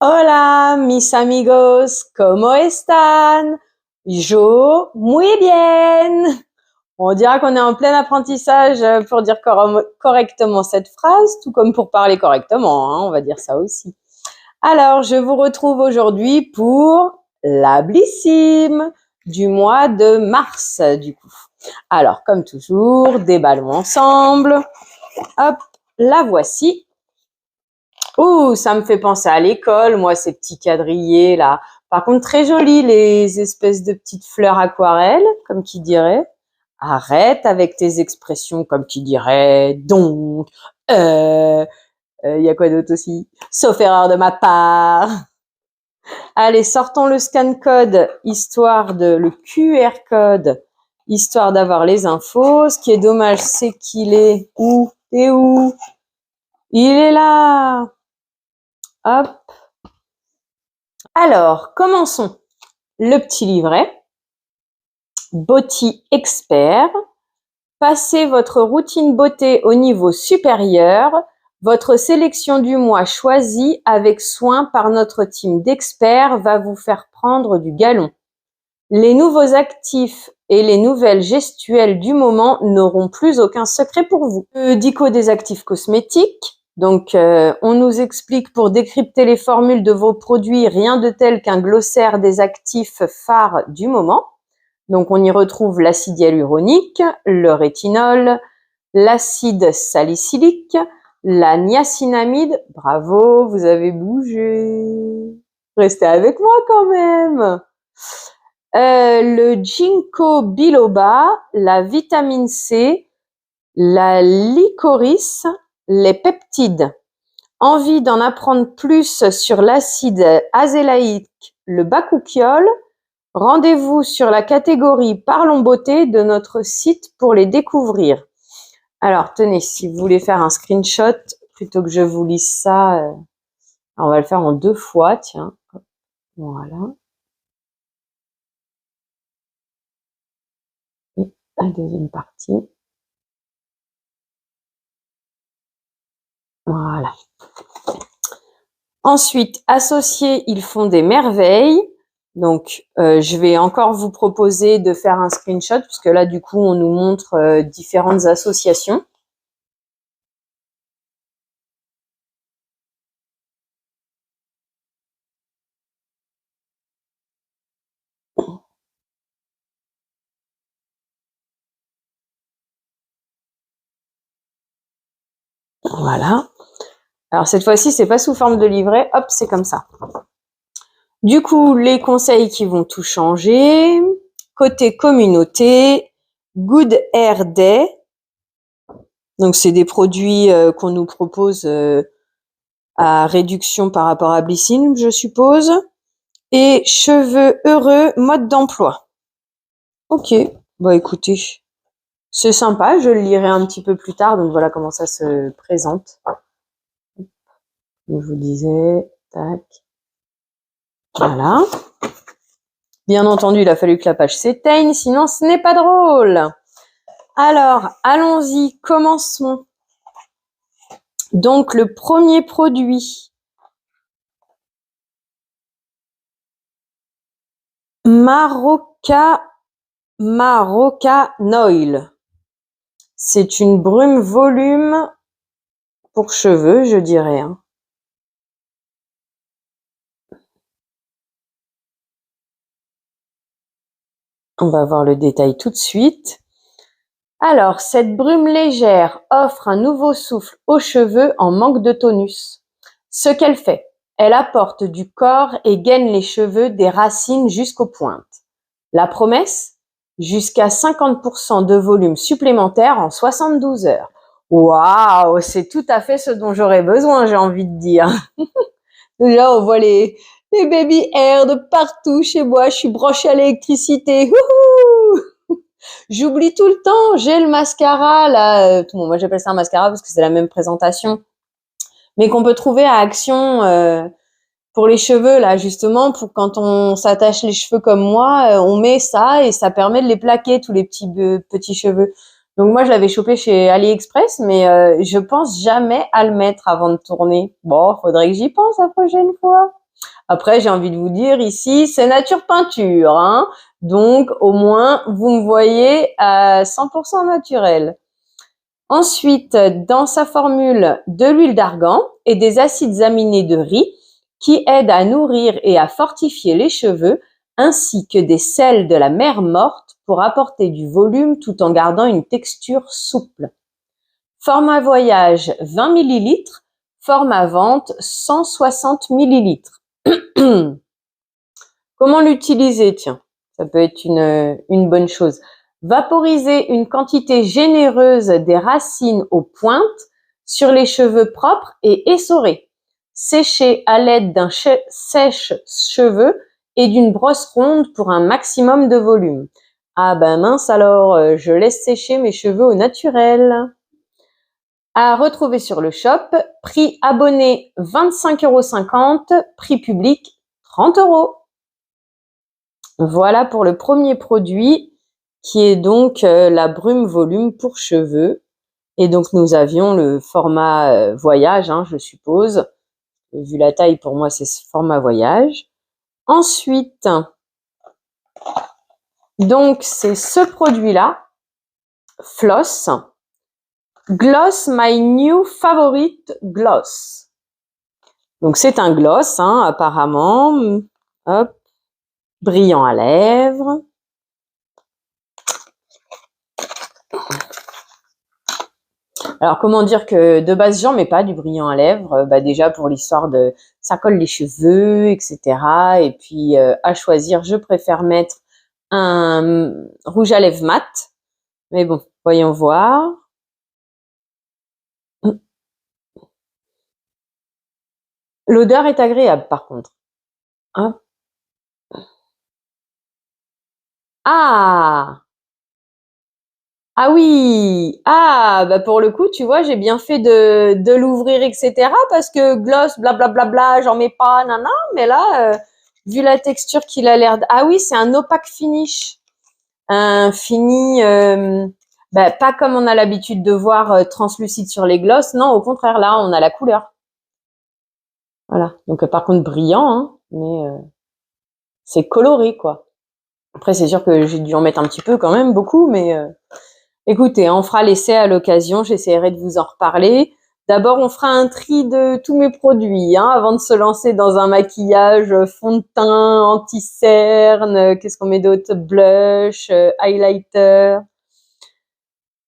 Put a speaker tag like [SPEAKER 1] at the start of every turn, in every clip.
[SPEAKER 1] Hola, mis amigos, ¿cómo están? Yo, muy bien. On dirait qu'on est en plein apprentissage pour dire correctement cette phrase, tout comme pour parler correctement, hein, on va dire ça aussi. Alors, je vous retrouve aujourd'hui pour la Blissim du mois de mars, du coup. Alors, comme toujours, déballons ensemble. Hop, la voici. Ouh, ça me fait penser à l'école, moi, ces petits quadrillés là. Par contre, très jolis, les espèces de petites fleurs aquarelles, comme qui dirait. Arrête avec tes expressions, comme qui dirait. Donc, y a quoi d'autre aussi? Sauf erreur de ma part. Allez, sortons le scan code, le QR code, histoire d'avoir les infos. Ce qui est dommage, c'est qu'il est où? Et où? Il est là. Hop. Alors, commençons. Le petit livret. Beauty Expert. Passez votre routine beauté au niveau supérieur. Votre sélection du mois choisie avec soin par notre team d'experts va vous faire prendre du galon. Les nouveaux actifs et les nouvelles gestuelles du moment n'auront plus aucun secret pour vous. Dico des actifs cosmétiques. Donc, on nous explique pour décrypter les formules de vos produits, rien de tel qu'un glossaire des actifs phares du moment. Donc, on y retrouve l'acide hyaluronique, le rétinol, l'acide salicylique, la niacinamide. Bravo, vous avez bougé. Restez avec moi quand même. Le ginkgo biloba, la vitamine C, la licorice, les peptides. Envie d'en apprendre plus sur l'acide azélaïque, le bakuchiol? Rendez-vous sur la catégorie Parlons beauté de notre site pour les découvrir. Alors, tenez, si vous voulez faire un screenshot, plutôt que je vous lise ça, on va le faire en 2 fois, tiens. Voilà. Et la deuxième partie. Voilà. Ensuite, associés, ils font des merveilles. Donc, je vais encore vous proposer de faire un screenshot, puisque là, du coup, on nous montre différentes associations. Voilà. Alors, cette fois-ci, c'est pas sous forme de livret. Hop, c'est comme ça. Du coup, les conseils qui vont tout changer. Côté communauté, Good Hair Day. Donc, c'est des produits qu'on nous propose à réduction par rapport à Blissim, je suppose. Et cheveux heureux, mode d'emploi. Ok, bah écoutez, c'est sympa, je le lirai un petit peu plus tard, donc voilà comment ça se présente. Comme je vous disais, tac. Voilà. Bien entendu, il a fallu que la page s'éteigne, sinon ce n'est pas drôle. Alors, allons-y, commençons. Donc, le premier produit. Marocanoil. C'est une brume volume pour cheveux, je dirais. Hein. On va voir le détail tout de suite. Alors, cette brume légère offre un nouveau souffle aux cheveux en manque de tonus. Ce qu'elle fait, elle apporte du corps et gaine les cheveux des racines jusqu'aux pointes. La promesse? Jusqu'à 50% de volume supplémentaire en 72 heures. Waouh, c'est tout à fait ce dont j'aurais besoin, j'ai envie de dire. Là, on voit les baby hairs de partout chez moi. Je suis branchée à l'électricité. J'oublie tout le temps. J'ai le mascara là. Moi, j'appelle ça un mascara parce que c'est la même présentation, mais qu'on peut trouver à Action pour les cheveux là, justement, pour quand on s'attache les cheveux comme moi, on met ça et ça permet de les plaquer tous les petits cheveux. Donc moi, je l'avais chopé chez AliExpress, mais je pense jamais à le mettre avant de tourner. Bon, faudrait que j'y pense la prochaine fois. Après, j'ai envie de vous dire, ici, c'est nature peinture, hein. Donc, au moins, vous me voyez à 100% naturel. Ensuite, dans sa formule, de l'huile d'argan et des acides aminés de riz qui aident à nourrir et à fortifier les cheveux, ainsi que des sels de la mer morte pour apporter du volume tout en gardant une texture souple. Format voyage 20 ml, format vente 160 ml. Comment l'utiliser? Tiens, ça peut être une bonne chose. Vaporiser une quantité généreuse des racines aux pointes sur les cheveux propres et essorés. Sécher à l'aide d'un sèche-cheveux et d'une brosse ronde pour un maximum de volume. Ah ben mince alors, je laisse sécher mes cheveux au naturel. À retrouver sur le shop, prix abonné 25,50 €, prix public 30 €. Voilà pour le premier produit qui est donc la brume volume pour cheveux. Et donc nous avions le format voyage, hein, je suppose. Vu la taille, pour moi, c'est ce format voyage. Ensuite, donc c'est ce produit-là, Floss. Gloss My New Favorite Gloss. Donc c'est un gloss, hein, apparemment. Hop, brillant à lèvres. Alors comment dire que de base j'en mets pas du brillant à lèvres, déjà pour l'histoire de ça colle les cheveux, etc. Et puis à choisir, je préfère mettre un rouge à lèvres mat. Mais bon, voyons voir. L'odeur est agréable par contre. Hein? Ah! Ah oui! Ah, bah pour le coup, tu vois, j'ai bien fait de l'ouvrir, etc. Parce que gloss, blablabla, j'en mets pas, nanana. Mais là, vu la texture qu'il a l'air... Ah oui, c'est un opaque finish. Un fini, pas comme on a l'habitude de voir translucide sur les gloss. Non, au contraire, là, on a la couleur. Voilà. Donc, par contre, brillant, hein, mais c'est coloré, quoi. Après, c'est sûr que j'ai dû en mettre un petit peu quand même, beaucoup, mais... Écoutez, on fera l'essai à l'occasion, j'essaierai de vous en reparler. D'abord, on fera un tri de tous mes produits, hein, avant de se lancer dans un maquillage fond de teint, anti-cerne, qu'est-ce qu'on met d'autre? Blush, highlighter.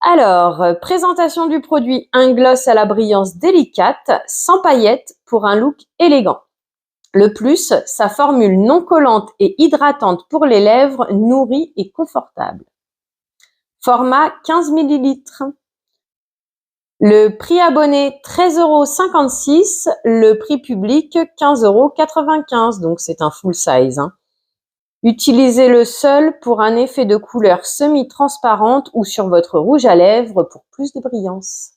[SPEAKER 1] Alors, présentation du produit, un gloss à la brillance délicate, sans paillettes, pour un look élégant. Le plus, sa formule non collante et hydratante pour les lèvres, nourrie et confortable. Format 15 ml. Le prix abonné 13,56 €, le prix public 15,95 €, donc c'est un full size. Hein. Utilisez-le seul pour un effet de couleur semi-transparente ou sur votre rouge à lèvres pour plus de brillance.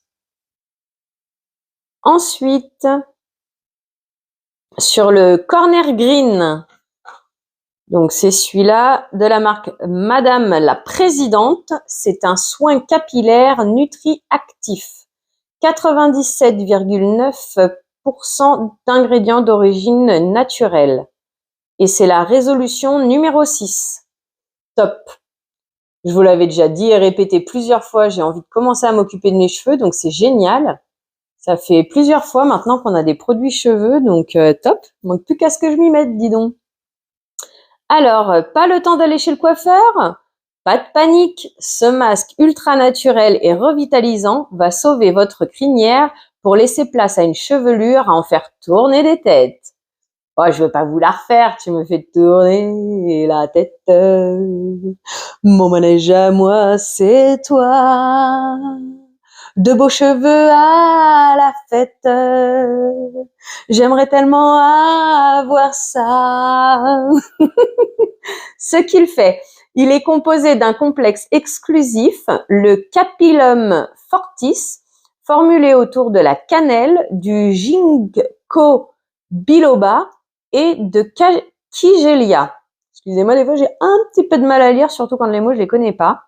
[SPEAKER 1] Ensuite, sur le Corner Green, donc c'est celui-là de la marque Madame la Présidente, c'est un soin capillaire nutri-actif. 97,9% d'ingrédients d'origine naturelle. Et c'est la résolution numéro 6. Top. Je vous l'avais déjà dit et répété plusieurs fois, j'ai envie de commencer à m'occuper de mes cheveux, donc c'est génial. Ça fait plusieurs fois maintenant qu'on a des produits cheveux, donc top. Il manque plus qu'à ce que je m'y mette, dis donc. Alors, pas le temps d'aller chez le coiffeur? Pas de panique, ce masque ultra naturel et revitalisant va sauver votre crinière pour laisser place à une chevelure à en faire tourner des têtes. Oh, je veux pas vous la refaire, tu me fais tourner la tête. Mon manège à moi, c'est toi. De beaux cheveux à la fête. J'aimerais tellement avoir ça. Ce qu'il fait, il est composé d'un complexe exclusif, le Capillum fortis, formulé autour de la cannelle, du ginkgo biloba et de Kigelia. Excusez-moi, des fois j'ai un petit peu de mal à lire, surtout quand les mots je les connais pas.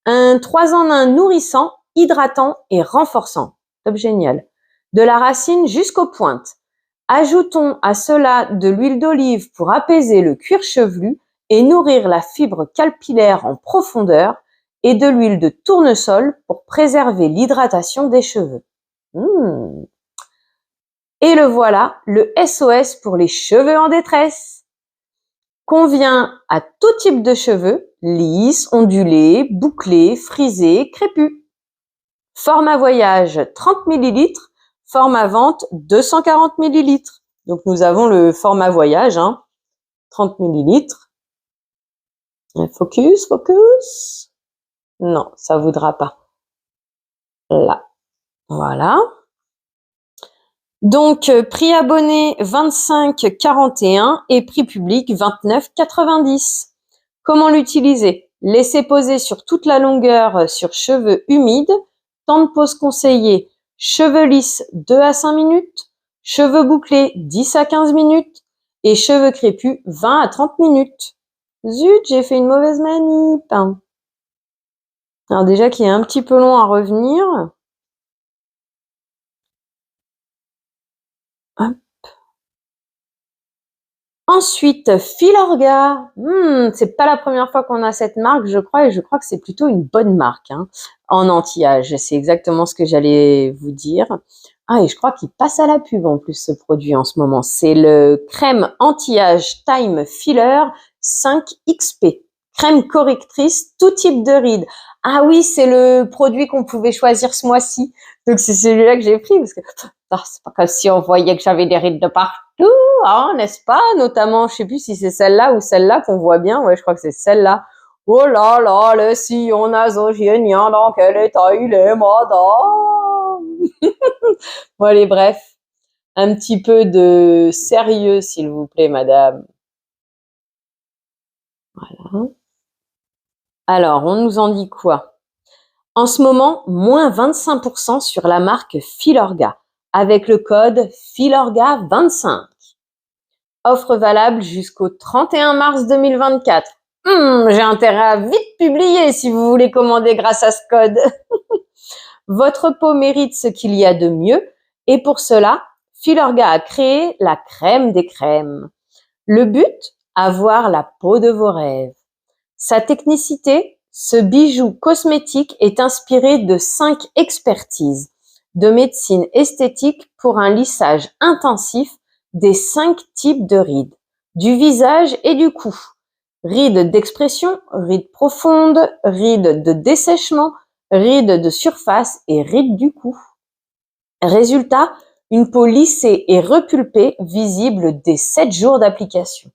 [SPEAKER 1] Un 3 en 1 nourrissant, hydratant et renforçant. Top génial. De la racine jusqu'aux pointes. Ajoutons à cela de l'huile d'olive pour apaiser le cuir chevelu et nourrir la fibre capillaire en profondeur et de l'huile de tournesol pour préserver l'hydratation des cheveux. Et le voilà, le SOS pour les cheveux en détresse. Convient à tout type de cheveux, lisses, ondulés, bouclés, frisés, crépus. Format voyage 30 ml, format vente 240 ml. Donc nous avons le format voyage, 30 ml. Focus, focus. Non, ça voudra pas. Là, voilà. Donc prix abonné 25,41 et prix public 29,90. Comment l'utiliser? Laissez poser sur toute la longueur sur cheveux humides. Temps de pose conseillé, cheveux lisses 2 à 5 minutes, cheveux bouclés 10 à 15 minutes et cheveux crépus 20 à 30 minutes. Zut, j'ai fait une mauvaise manip. Alors déjà qu'il est un petit peu long à revenir. Hop. Ensuite, Filorga. C'est pas la première fois qu'on a cette marque, je crois, et je crois que c'est plutôt une bonne marque en anti-âge. C'est exactement ce que j'allais vous dire. Ah, et je crois qu'il passe à la pub en plus ce produit en ce moment. C'est le crème anti-âge Time Filler 5XP. Crème correctrice, tout type de rides. Ah oui, c'est le produit qu'on pouvait choisir ce mois-ci. Donc c'est celui-là que j'ai pris parce que c'est pas comme si on voyait que j'avais des rides de partout, n'est-ce pas? Notamment, je sais plus si c'est celle-là ou celle-là qu'on voit bien. Ouais, je crois que c'est celle-là. Oh là là, le sillon nasogénien, dans quel état il est, madame? Bon, allez, bref. Un petit peu de sérieux, s'il vous plaît, madame. Voilà. Alors, on nous en dit quoi? En ce moment, moins 25% sur la marque Filorga, avec le code Filorga25. Offre valable jusqu'au 31 mars 2024. J'ai intérêt à vite publier si vous voulez commander grâce à ce code. Votre peau mérite ce qu'il y a de mieux et pour cela, Filorga a créé la crème des crèmes. Le but, avoir la peau de vos rêves. Sa technicité, ce bijou cosmétique est inspiré de 5 expertises de médecine esthétique pour un lissage intensif des 5 types de rides, du visage et du cou. Rides d'expression, rides profondes, rides de dessèchement, rides de surface et rides du cou. Résultat, une peau lissée et repulpée visible dès 7 jours d'application.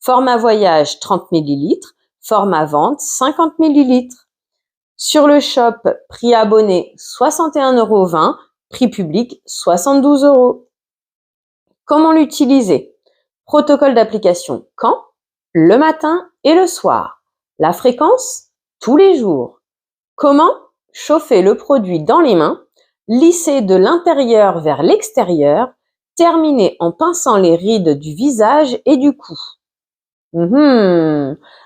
[SPEAKER 1] Format voyage 30 ml, format vente 50 ml. Sur le shop, prix abonné 61,20 €, prix public 72 €. Comment l'utiliser? Protocole d'application quand? Le matin et le soir. La fréquence? Tous les jours. Comment? Chauffer le produit dans les mains, lisser de l'intérieur vers l'extérieur, terminer en pinçant les rides du visage et du cou.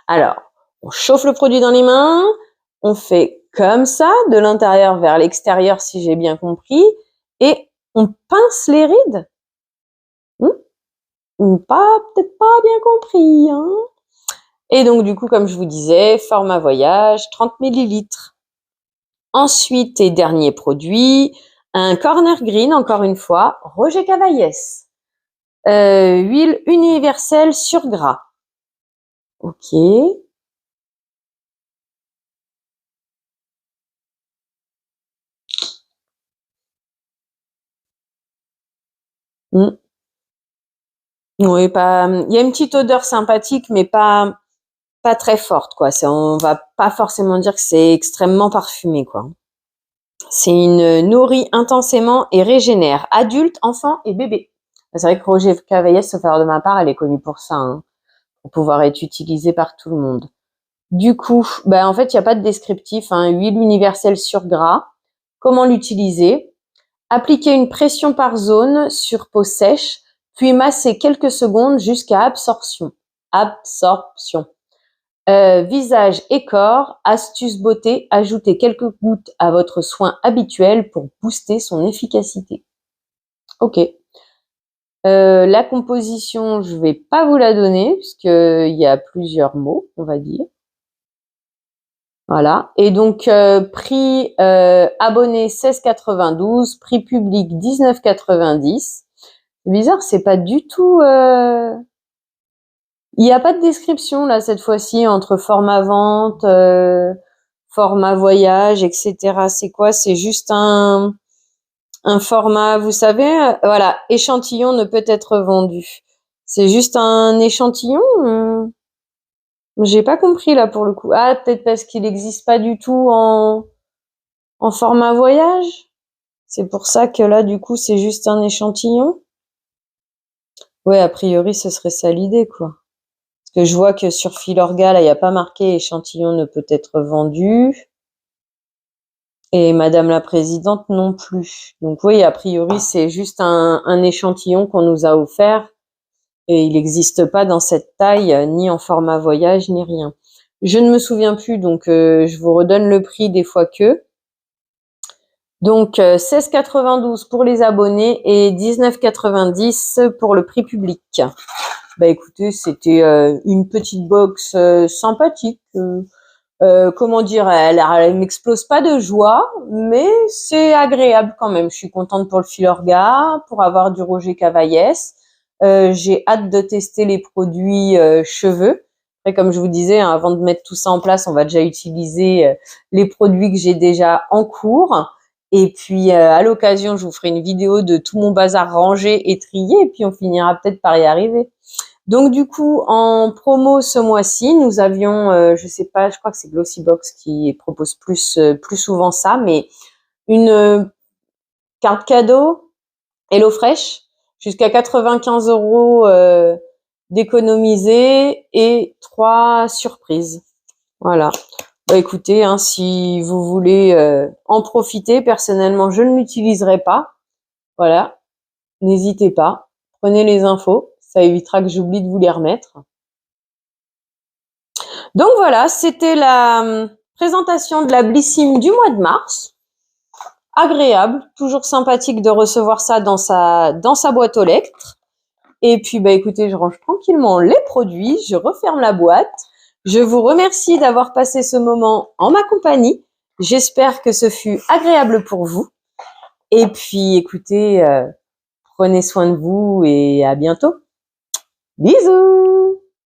[SPEAKER 1] Alors, on chauffe le produit dans les mains, on fait comme ça, de l'intérieur vers l'extérieur si j'ai bien compris, et on pince les rides. Peut-être pas bien compris. Et donc du coup, comme je vous disais, format voyage, 30 ml. Ensuite, et dernier produit, un corner green, encore une fois, Roger Cavaillès. Huile universelle sur gras. Ok. Oui, pas. Il y a une petite odeur sympathique, mais pas très forte, quoi. On va pas forcément dire que c'est extrêmement parfumé, quoi. C'est une nourrit intensément et régénère adultes, enfants et bébés. C'est vrai que Roger Cavaillès, sauf erreur de ma part, elle est connue pour ça, pour pouvoir être utilisée par tout le monde. Du coup, en fait, il n'y a pas de descriptif. Huile universelle sur gras. Comment l'utiliser? Appliquer une pression par zone sur peau sèche, puis masser quelques secondes jusqu'à absorption. Visage et corps, astuce beauté, ajoutez quelques gouttes à votre soin habituel pour booster son efficacité. Ok. La composition, je vais pas vous la donner puisqu'il y a plusieurs mots, on va dire. Voilà. Et donc, prix abonné 16,92, prix public 19,90. C'est bizarre, c'est pas du tout... Il n'y a pas de description là cette fois-ci entre format vente, format voyage, etc. C'est quoi? C'est juste un format, vous savez, voilà, échantillon ne peut être vendu. C'est juste un échantillon? J'ai pas compris là pour le coup. Ah, peut-être parce qu'il n'existe pas du tout en format voyage? C'est pour ça que là, du coup, c'est juste un échantillon? Ouais, a priori, ce serait ça l'idée, quoi. Parce que je vois que sur Filorga, là, il n'y a pas marqué échantillon ne peut être vendu. Et Madame la Présidente non plus. Donc oui, a priori, c'est juste un échantillon qu'on nous a offert. Et il n'existe pas dans cette taille, ni en format voyage, ni rien. Je ne me souviens plus, donc je vous redonne le prix des fois que. Donc 16,92 pour les abonnés et 19,90 pour le prix public. Bah écoutez, c'était une petite box sympathique. Comment dire, elle m'explose pas de joie, mais c'est agréable quand même. Je suis contente pour le Filorga, pour avoir du Roger Cavaillès. J'ai hâte de tester les produits cheveux. Après, comme je vous disais, hein, avant de mettre tout ça en place, on va déjà utiliser les produits que j'ai déjà en cours. Et puis, à l'occasion, je vous ferai une vidéo de tout mon bazar rangé et trié. Et puis, on finira peut-être par y arriver. Donc du coup, en promo ce mois-ci, nous avions, je sais pas, je crois que c'est Glossybox qui propose plus souvent ça, mais une carte cadeau HelloFresh jusqu'à 95 € d'économiser et 3 surprises. Voilà. Bah écoutez, hein, si vous voulez en profiter, personnellement, je ne l'utiliserai pas. Voilà. N'hésitez pas. Prenez les infos. Ça évitera que j'oublie de vous les remettre. Donc voilà, c'était la présentation de la Blissim du mois de mars. Agréable, toujours sympathique de recevoir ça dans sa boîte aux lettres. Et puis bah écoutez, je range tranquillement les produits, je referme la boîte. Je vous remercie d'avoir passé ce moment en ma compagnie. J'espère que ce fut agréable pour vous. Et puis écoutez, prenez soin de vous et à bientôt. Bisous!